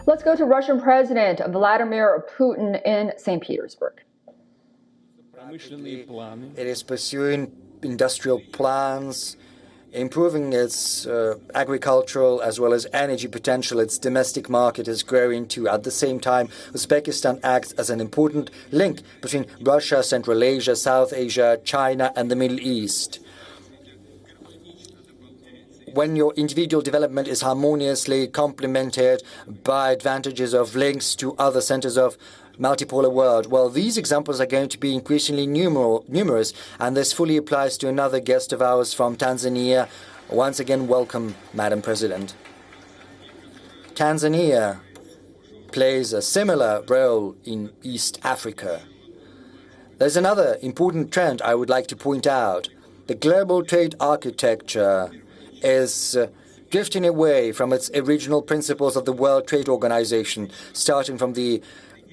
Let's go to Russian President Vladimir Putin in St. Petersburg. It is pursuing industrial plans, improving its agricultural as well as energy potential. Its domestic market is growing too. At the same time, Uzbekistan acts as an important link between Russia, Central Asia, South Asia, China, and the Middle East. When your individual development is harmoniously complemented by advantages of links to other centers of multipolar world, well, these examples are going to be increasingly numerous, and this fully applies to another guest of ours from Tanzania. Once again, welcome, Madam President. Tanzania plays a similar role in East Africa. There's another important trend I would like to point out. The global trade architecture is drifting away from its original principles of the World Trade Organization. Starting from the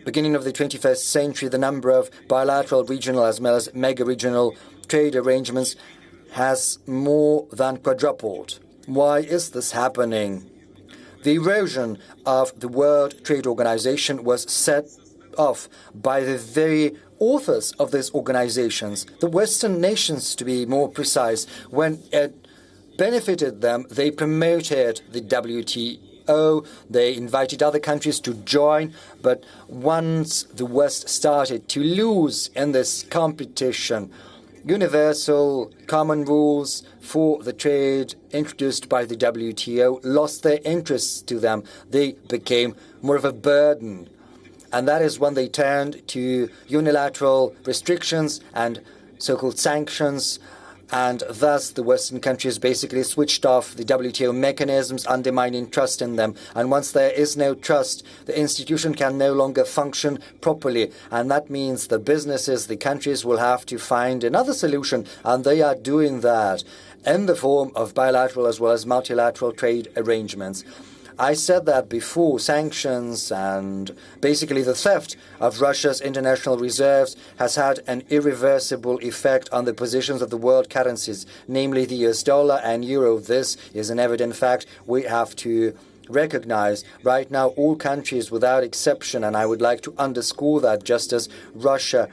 beginning of the 21st century, the number of bilateral, regional, as well as mega-regional trade arrangements has more than quadrupled. Why is this happening? The erosion of the World Trade Organization was set off by the very authors of these organizations, the Western nations to be more precise. When it benefited them, they promoted the WTO, they invited other countries to join, but once the West started to lose in this competition, universal common rules for the trade introduced by the WTO lost their interests to them. They became more of a burden. And that is when they turned to unilateral restrictions and so-called sanctions, and thus the Western countries basically switched off the WTO mechanisms, undermining trust in them. And once there is no trust, the institution can no longer function properly. And that means the businesses, the countries will have to find another solution. And they are doing that in the form of bilateral as well as multilateral trade arrangements. I said that before, sanctions and basically the theft of Russia's international reserves has had an irreversible effect on the positions of the world currencies, namely the US dollar and euro. This is an evident fact we have to recognize. Right now, all countries without exception, and I would like to underscore that, just as Russia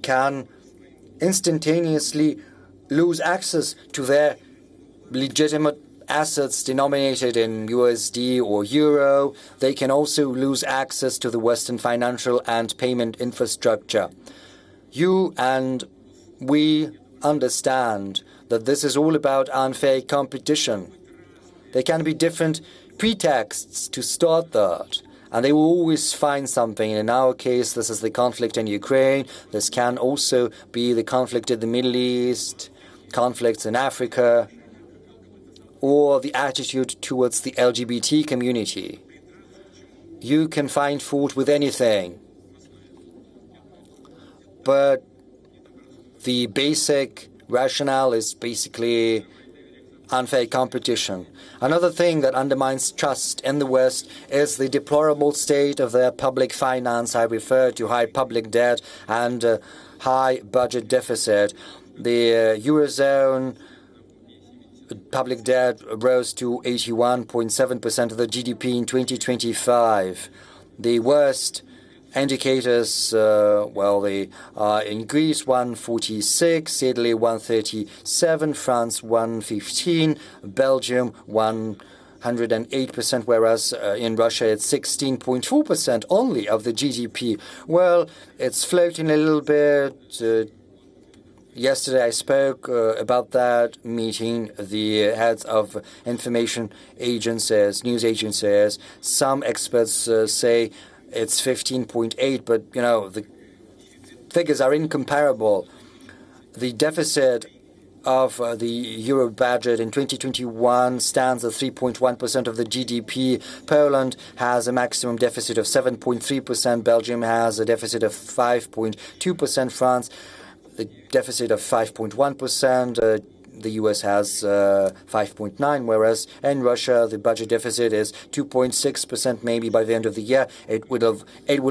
can instantaneously lose access to their legitimate assets denominated in USD or euro, they can also lose access to the Western financial and payment infrastructure. You and we understand that this is all about unfair competition. There can be different pretexts to start that, and they will always find something. In our case, this is the conflict in Ukraine. This can also be the conflict in the Middle East, conflicts in Africa, or the attitude towards the LGBT community. You can find fault with anything, but the basic rationale is basically unfair competition. Another thing that undermines trust in the West is the deplorable state of their public finance. I refer to high public debt and high budget deficit. The Eurozone public debt rose to 81.7% of the GDP in 2025. The worst indicators, they are in Greece 146, Italy 137, France 115, Belgium 108%, whereas in Russia it's 16.4% only of the GDP. Well, it's floating a little bit. Yesterday I spoke about that meeting the heads of information agencies, news agencies. Some experts say it's 15.8, but the figures are incomparable. The deficit of the euro budget in 2021 stands at 3.1% of the GDP. Poland has a maximum deficit of 7.3%. Belgium has a deficit of 5.2%. France, the deficit of 5.1%. The US has 5.9%, whereas in Russia the budget deficit is 2.6%. Maybe by the end of the year it will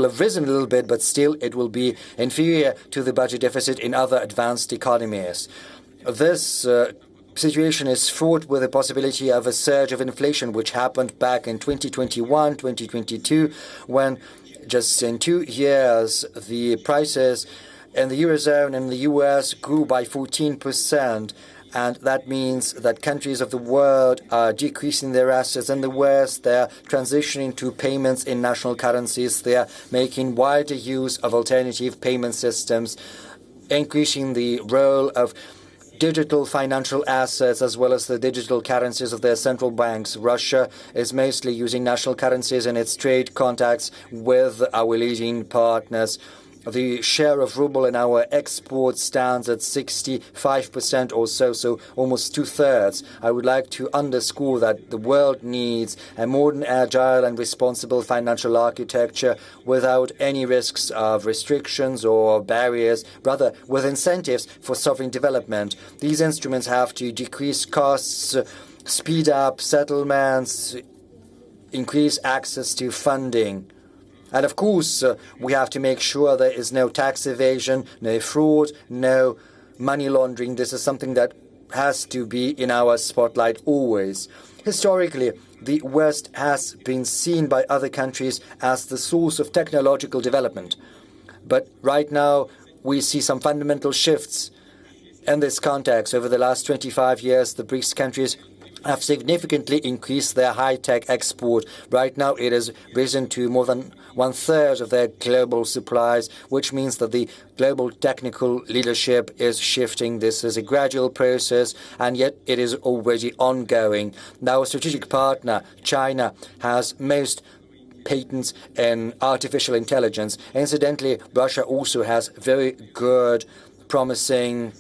have risen a little bit, but still it will be inferior to the budget deficit in other advanced economies. This situation is fraught with the possibility of a surge of inflation, which happened back in 2021, 2022, when just in 2 years the prices in the Eurozone and the US grew by 14%. And that means that countries of the world are decreasing their assets. In the West, they're transitioning to payments in national currencies. They're making wider use of alternative payment systems, increasing the role of digital financial assets as well as the digital currencies of their central banks. Russia is mostly using national currencies in its trade contacts with our leading partners. The share of ruble in our exports stands at 65% or so almost two-thirds. I would like to underscore that the world needs a modern, agile and responsible financial architecture without any risks of restrictions or barriers, rather with incentives for sovereign development. These instruments have to decrease costs, speed up settlements, increase access to funding. And of course, we have to make sure there is no tax evasion, no fraud, no money laundering. This is something that has to be in our spotlight always. Historically, the West has been seen by other countries as the source of technological development. But right now, we see some fundamental shifts. In this context, over the last 25 years, the BRICS countries have significantly increased their high-tech export. Right now, it has risen to more than one-third of their global supplies, which means that the global technical leadership is shifting. This is a gradual process, and yet it is already ongoing. Now, our strategic partner, China, has most patents in artificial intelligence. Incidentally, Russia also has very good, promising